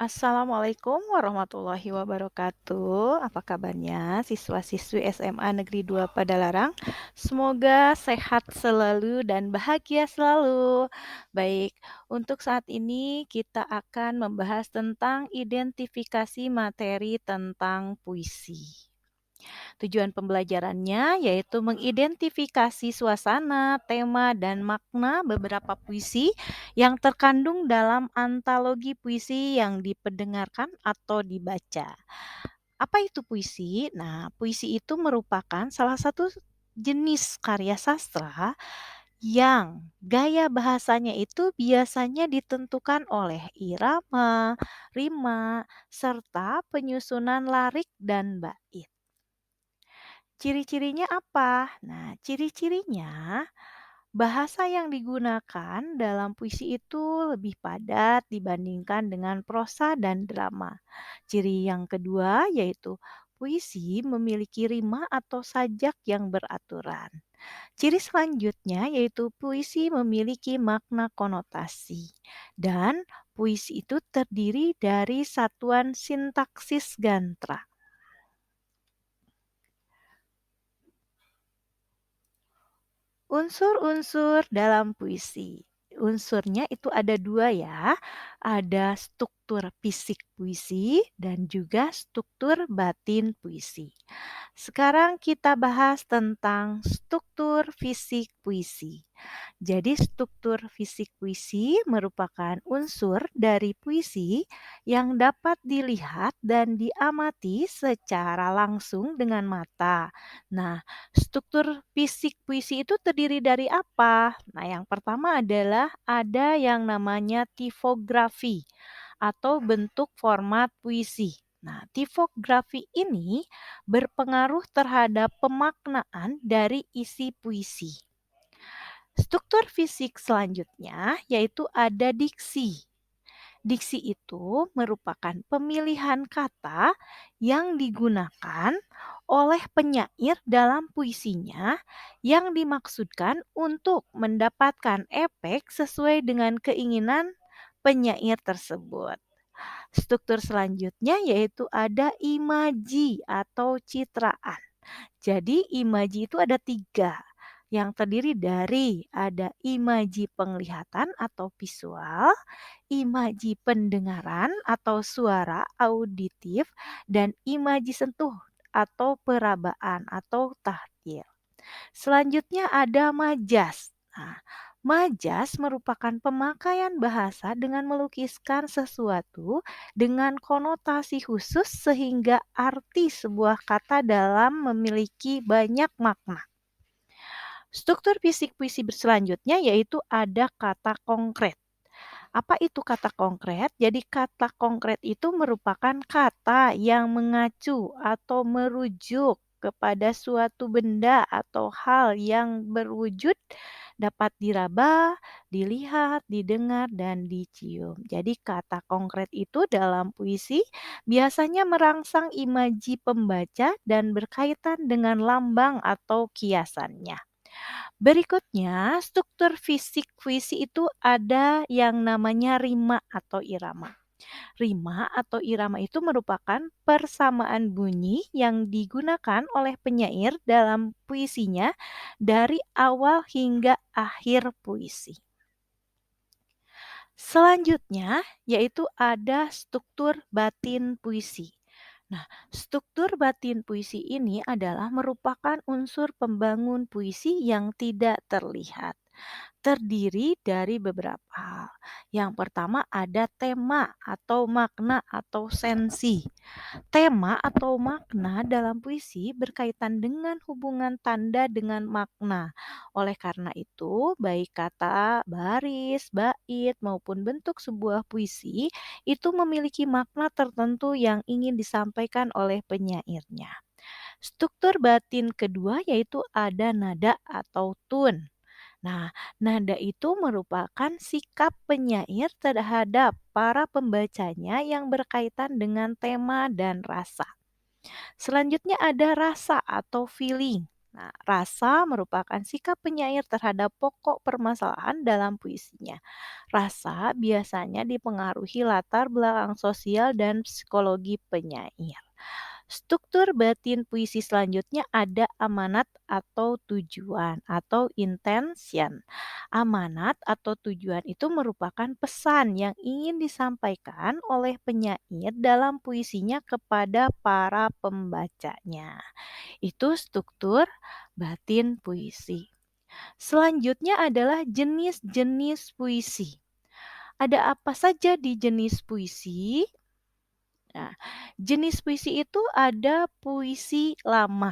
Assalamualaikum warahmatullahi wabarakatuh. Apa kabarnya siswa-siswi SMA Negeri 2 Padalarang? Semoga sehat selalu dan bahagia selalu. Baik, untuk saat ini kita akan membahas tentang identifikasi materi tentang puisi. Tujuan pembelajarannya yaitu mengidentifikasi suasana, tema, dan makna beberapa puisi yang terkandung dalam antologi puisi yang diperdengarkan atau dibaca. Apa itu puisi? Nah, puisi itu merupakan salah satu jenis karya sastra yang gaya bahasanya itu biasanya ditentukan oleh irama, rima, serta penyusunan larik dan bait. Ciri-cirinya apa? Nah, ciri-cirinya bahasa yang digunakan dalam puisi itu lebih padat dibandingkan dengan prosa dan drama. Ciri yang kedua yaitu puisi memiliki rima atau sajak yang beraturan. Ciri selanjutnya yaitu puisi memiliki makna konotasi. Dan puisi itu terdiri dari satuan sintaksis gantra. Unsur-unsur dalam puisi. Unsurnya itu ada dua ya, ada struktur fisik puisi dan juga struktur batin puisi. Sekarang kita bahas tentang struktur fisik puisi. Jadi struktur fisik puisi merupakan unsur dari puisi yang dapat dilihat dan diamati secara langsung dengan mata. Nah, struktur fisik puisi itu terdiri dari apa? Nah, yang pertama adalah ada yang namanya tipografi atau bentuk format puisi. Nah, tipografi ini berpengaruh terhadap pemaknaan dari isi puisi. Struktur fisik selanjutnya yaitu ada diksi. Diksi itu merupakan pemilihan kata yang digunakan oleh penyair dalam puisinya yang dimaksudkan untuk mendapatkan efek sesuai dengan keinginan penyair tersebut. Struktur selanjutnya yaitu ada imaji atau citraan. Jadi imaji itu ada tiga yang terdiri dari ada imaji penglihatan atau visual, imaji pendengaran atau suara auditif, dan imaji sentuh atau perabaan atau tahtil. Selanjutnya ada majas. Nah, majas merupakan pemakaian bahasa dengan melukiskan sesuatu dengan konotasi khusus sehingga arti sebuah kata dalam memiliki banyak makna. Struktur fisik puisi berselanjutnya yaitu ada kata konkret. Apa itu kata konkret? Jadi kata konkret itu merupakan kata yang mengacu atau merujuk kepada suatu benda atau hal yang berwujud dapat diraba, dilihat, didengar, dan dicium. Jadi kata konkret itu dalam puisi biasanya merangsang imaji pembaca dan berkaitan dengan lambang atau kiasannya. Berikutnya, struktur fisik puisi itu ada yang namanya rima atau irama. Rima atau irama itu merupakan persamaan bunyi yang digunakan oleh penyair dalam puisinya dari awal hingga akhir puisi. Selanjutnya, yaitu ada struktur batin puisi. Nah, struktur batin puisi ini adalah merupakan unsur pembangun puisi yang tidak terlihat. Terdiri dari beberapa hal. Yang pertama ada tema atau makna atau sensi. Tema atau makna dalam puisi berkaitan dengan hubungan tanda dengan makna. Oleh karena itu, baik kata, baris, bait maupun bentuk sebuah puisi itu memiliki makna tertentu yang ingin disampaikan oleh penyairnya. Struktur batin kedua yaitu ada nada atau tune. Nah, nada itu merupakan sikap penyair terhadap para pembacanya yang berkaitan dengan tema dan rasa. Selanjutnya ada rasa atau feeling. Nah, rasa merupakan sikap penyair terhadap pokok permasalahan dalam puisinya. Rasa biasanya dipengaruhi latar belakang sosial dan psikologi penyair. Struktur batin puisi selanjutnya ada amanat atau tujuan atau intention. Amanat atau tujuan itu merupakan pesan yang ingin disampaikan oleh penyair dalam puisinya kepada para pembacanya. Itu struktur batin puisi. Selanjutnya adalah jenis-jenis puisi. Ada apa saja di jenis puisi? Nah, jenis puisi itu ada puisi lama.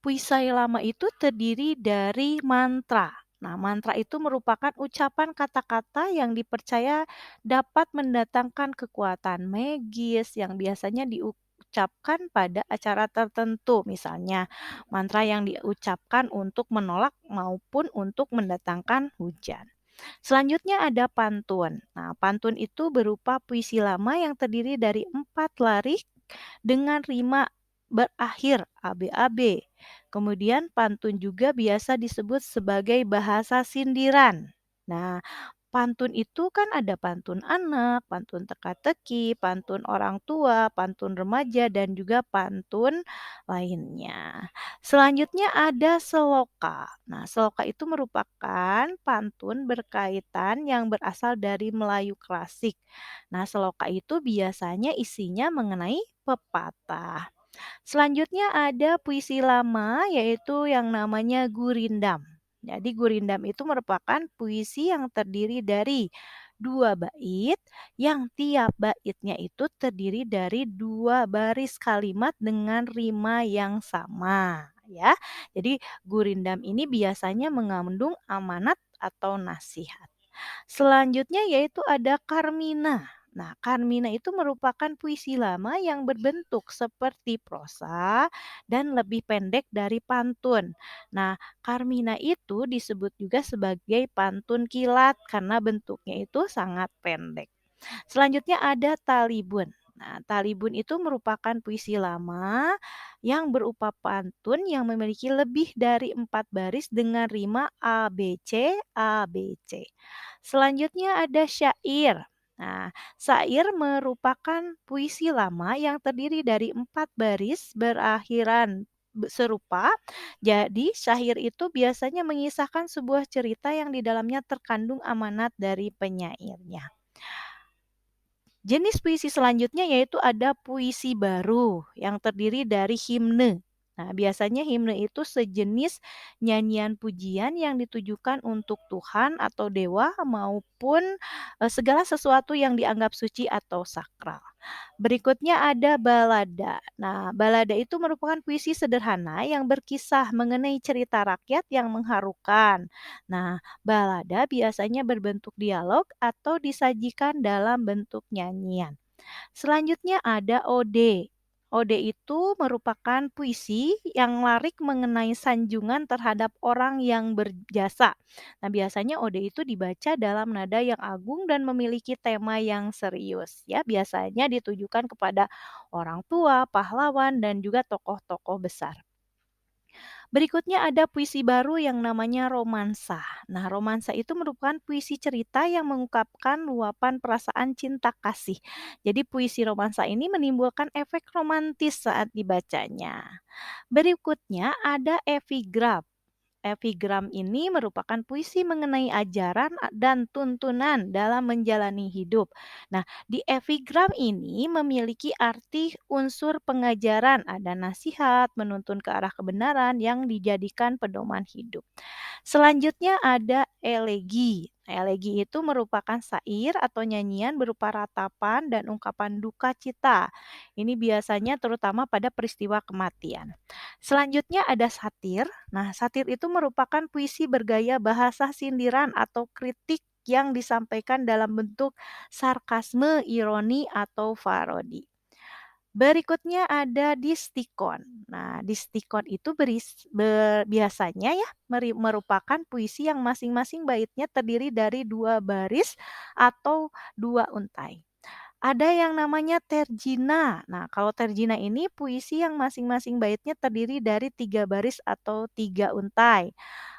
Puisi lama itu terdiri dari mantra. Nah, mantra itu merupakan ucapan kata-kata yang dipercaya dapat mendatangkan kekuatan magis yang biasanya diucapkan pada acara tertentu. Misalnya, mantra yang diucapkan untuk menolak maupun untuk mendatangkan hujan. Selanjutnya ada pantun. Nah, pantun itu berupa puisi lama yang terdiri dari 4 lirik dengan rima berakhir ABAB. Kemudian pantun juga biasa disebut sebagai bahasa sindiran. Nah, pantun itu kan ada pantun anak, pantun teka-teki, pantun orang tua, pantun remaja, dan juga pantun lainnya. Selanjutnya ada seloka. Nah, seloka itu merupakan pantun berkaitan yang berasal dari Melayu klasik. Nah, seloka itu biasanya isinya mengenai pepatah. Selanjutnya ada puisi lama yaitu yang namanya gurindam. Jadi gurindam itu merupakan puisi yang terdiri dari 2 bait yang tiap baitnya itu terdiri dari 2 baris kalimat dengan rima yang sama ya. Jadi gurindam ini biasanya mengandung amanat atau nasihat. Selanjutnya yaitu ada Karmina. Nah, Karmina itu merupakan puisi lama yang berbentuk seperti prosa dan lebih pendek dari pantun. Nah, Karmina itu disebut juga sebagai pantun kilat karena bentuknya itu sangat pendek. Selanjutnya ada Talibun. Nah, Talibun itu merupakan puisi lama yang berupa pantun yang memiliki lebih dari 4 baris dengan rima ABC, ABC. Selanjutnya ada syair. Nah, syair merupakan puisi lama yang terdiri dari 4 baris berakhiran serupa. Jadi, syair itu biasanya mengisahkan sebuah cerita yang di dalamnya terkandung amanat dari penyairnya. Jenis puisi selanjutnya yaitu ada puisi baru yang terdiri dari himne. Nah, biasanya himne itu sejenis nyanyian pujian yang ditujukan untuk Tuhan atau dewa maupun segala sesuatu yang dianggap suci atau sakral. Berikutnya ada balada. Nah, balada itu merupakan puisi sederhana yang berkisah mengenai cerita rakyat yang mengharukan. Nah, balada biasanya berbentuk dialog atau disajikan dalam bentuk nyanyian. Selanjutnya ada ode. Ode itu merupakan puisi yang larik mengenai sanjungan terhadap orang yang berjasa. Nah, biasanya ode itu dibaca dalam nada yang agung dan memiliki tema yang serius. Ya, biasanya ditujukan kepada orang tua, pahlawan, dan juga tokoh-tokoh besar. Berikutnya ada puisi baru yang namanya romansa. Nah, romansa itu merupakan puisi cerita yang mengungkapkan luapan perasaan cinta kasih. Jadi puisi romansa ini menimbulkan efek romantis saat dibacanya. Berikutnya ada epigram. Epigram ini merupakan puisi mengenai ajaran dan tuntunan dalam menjalani hidup. Nah, di epigram ini memiliki arti unsur pengajaran, ada nasihat, menuntun ke arah kebenaran yang dijadikan pedoman hidup. Selanjutnya ada elegi. Elegi itu merupakan syair atau nyanyian berupa ratapan dan ungkapan duka cita. Ini biasanya terutama pada peristiwa kematian. Selanjutnya ada satir. Nah, satir itu merupakan puisi bergaya bahasa sindiran atau kritik yang disampaikan dalam bentuk sarkasme, ironi, atau parodi. Berikutnya ada distikon. Nah, distikon itu biasanya ya merupakan puisi yang masing-masing baitnya terdiri dari 2 baris atau 2 untai. Ada yang namanya terjina. Nah, kalau terjina ini puisi yang masing-masing baitnya terdiri dari 3 baris atau 3 untai.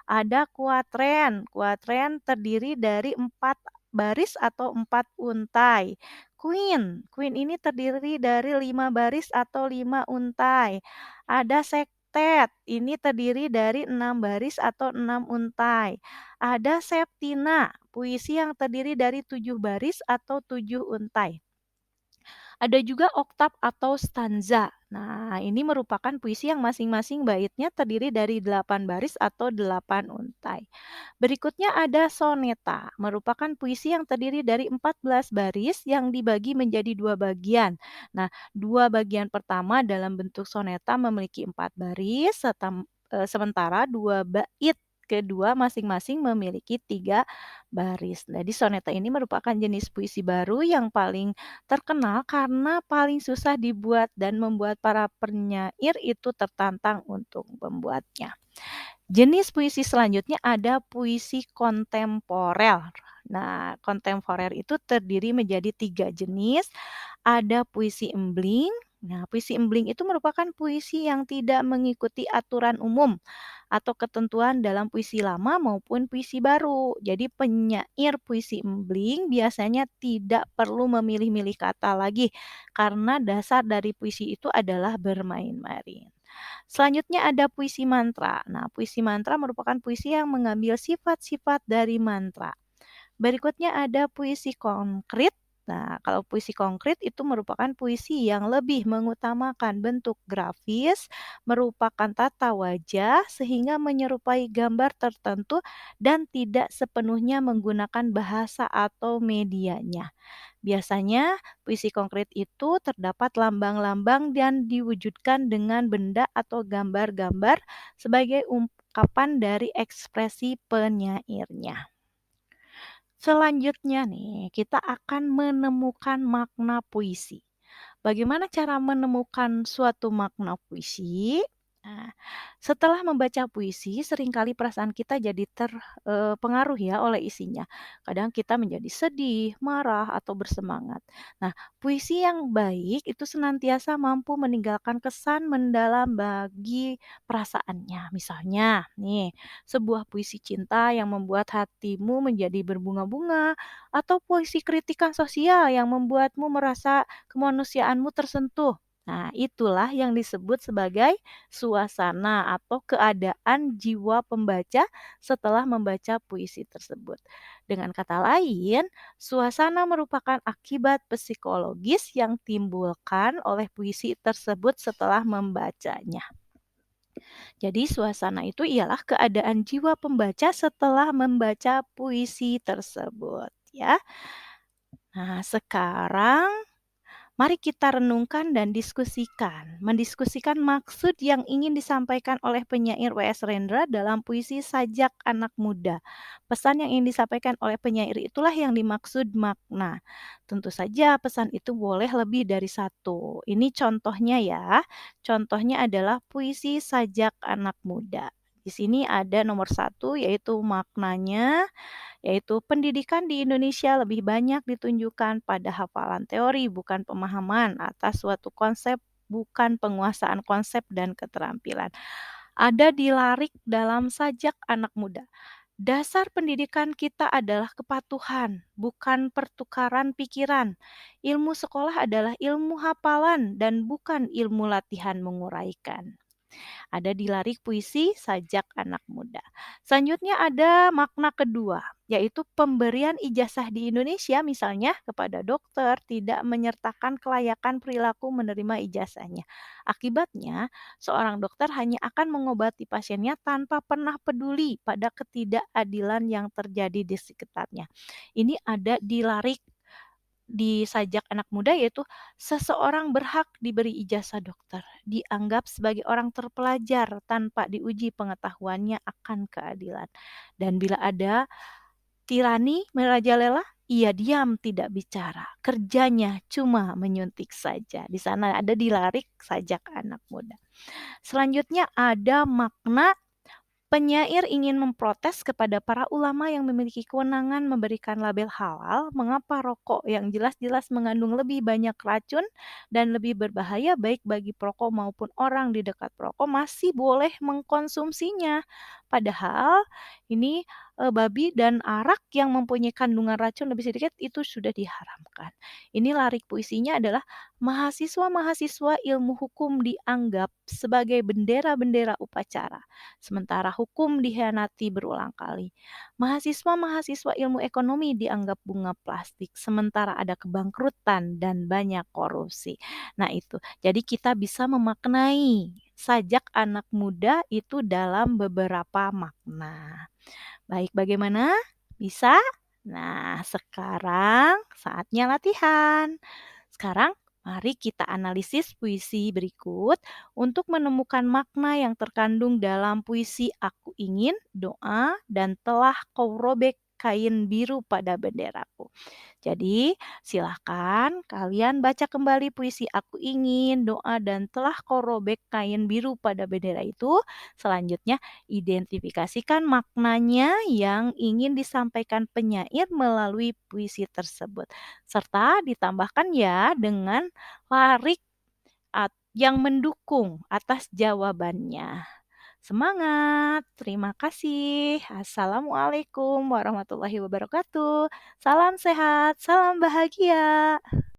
Ada kuatren. Kuatren terdiri dari 4 baris atau 4 untai. Queen. Queen ini terdiri dari 5 baris atau 5 untai. Ada sektet. Ini terdiri dari 6 baris atau 6 untai. Ada septina. Puisi yang terdiri dari 7 baris atau 7 untai. Ada juga oktav atau stanza. Nah, ini merupakan puisi yang masing-masing baitnya terdiri dari 8 baris atau 8 untai. Berikutnya ada soneta, merupakan puisi yang terdiri dari 14 baris yang dibagi menjadi 2 bagian. Nah, 2 bagian pertama dalam bentuk soneta memiliki 4 baris, sementara 2 bait kedua masing-masing memiliki 3 baris. Jadi soneta ini merupakan jenis puisi baru yang paling terkenal karena paling susah dibuat dan membuat para penyair itu tertantang untuk membuatnya. Jenis puisi selanjutnya ada puisi kontemporer. Nah, kontemporer itu terdiri menjadi 3 jenis. Ada puisi embling. Nah, puisi embling itu merupakan puisi yang tidak mengikuti aturan umum atau ketentuan dalam puisi lama maupun puisi baru. Jadi penyair puisi embling biasanya tidak perlu memilih-milih kata lagi karena dasar dari puisi itu adalah bermain-main. Selanjutnya ada puisi mantra. Nah, puisi mantra merupakan puisi yang mengambil sifat-sifat dari mantra. Berikutnya ada puisi konkret. Nah, kalau puisi konkret itu merupakan puisi yang lebih mengutamakan bentuk grafis, merupakan tata wajah sehingga menyerupai gambar tertentu dan tidak sepenuhnya menggunakan bahasa atau medianya. Biasanya, puisi konkret itu terdapat lambang-lambang dan diwujudkan dengan benda atau gambar-gambar sebagai ungkapan dari ekspresi penyairnya. Selanjutnya nih, kita akan menemukan makna puisi. Bagaimana cara menemukan suatu makna puisi? Nah, setelah membaca puisi, seringkali perasaan kita jadi terpengaruh ya oleh isinya. Kadang kita menjadi sedih, marah, atau bersemangat. Nah, puisi yang baik itu senantiasa mampu meninggalkan kesan mendalam bagi perasaannya. Misalnya, nih, sebuah puisi cinta yang membuat hatimu menjadi berbunga-bunga, atau puisi kritikan sosial yang membuatmu merasa kemanusiaanmu tersentuh. Nah, itulah yang disebut sebagai suasana atau keadaan jiwa pembaca setelah membaca puisi tersebut. Dengan kata lain, suasana merupakan akibat psikologis yang timbulkan oleh puisi tersebut setelah membacanya. Jadi suasana itu ialah keadaan jiwa pembaca setelah membaca puisi tersebut, ya. Nah, sekarang mari kita renungkan dan diskusikan. Mendiskusikan maksud yang ingin disampaikan oleh penyair W.S. Rendra dalam puisi Sajak Anak Muda. Pesan yang ingin disampaikan oleh penyair itulah yang dimaksud makna. Tentu saja pesan itu boleh lebih dari satu. Ini contohnya ya. Contohnya adalah puisi Sajak Anak Muda. Di sini ada nomor satu yaitu maknanya, yaitu pendidikan di Indonesia lebih banyak ditunjukkan pada hafalan teori bukan pemahaman atas suatu konsep, bukan penguasaan konsep dan keterampilan. Ada dilarik dalam Sajak Anak Muda. Dasar pendidikan kita adalah kepatuhan, bukan pertukaran pikiran. Ilmu sekolah adalah ilmu hafalan dan bukan ilmu latihan menguraikan. Ada di Larik Puisi Sajak Anak Muda. Selanjutnya ada makna kedua, yaitu pemberian ijazah di Indonesia misalnya kepada dokter tidak menyertakan kelayakan perilaku menerima ijazahnya. Akibatnya, seorang dokter hanya akan mengobati pasiennya tanpa pernah peduli pada ketidakadilan yang terjadi di sekitarnya. Ini ada di Larik di Sajak Anak Muda yaitu seseorang berhak diberi ijazah dokter, dianggap sebagai orang terpelajar tanpa diuji pengetahuannya akan keadilan. Dan bila ada tirani merajalela, ia diam tidak bicara, kerjanya cuma menyuntik saja. Di sana ada dilarik Sajak Anak Muda. Selanjutnya ada makna Penyair ingin memprotes kepada para ulama yang memiliki kewenangan memberikan label halal, mengapa rokok yang jelas-jelas mengandung lebih banyak racun dan lebih berbahaya baik bagi perokok maupun orang di dekat perokok masih boleh mengkonsumsinya. Padahal ini babi dan arak yang mempunyai kandungan racun lebih sedikit itu sudah diharamkan. Ini lirik puisinya adalah mahasiswa-mahasiswa ilmu hukum dianggap sebagai bendera-bendera upacara sementara hukum dikhianati berulang kali. Mahasiswa-mahasiswa ilmu ekonomi dianggap bunga plastik, sementara ada kebangkrutan dan banyak korupsi. Nah itu, jadi kita bisa memaknai sajak anak muda itu dalam beberapa makna. Baik, bagaimana? Bisa? Nah, sekarang saatnya latihan. Sekarang, mari kita analisis puisi berikut untuk menemukan makna yang terkandung dalam puisi "Aku ingin", "Doa", dan "Telah kau robek kain biru pada benderaku". Jadi, silahkan kalian baca kembali puisi "Aku ingin", "Doa", dan "Telah kau robek kain biru pada bendera" itu. Selanjutnya, identifikasikan maknanya yang ingin disampaikan penyair melalui puisi tersebut. Serta ditambahkan ya dengan lirik yang mendukung atas jawabannya. Semangat, terima kasih. Assalamualaikum warahmatullahi wabarakatuh. Salam sehat, salam bahagia.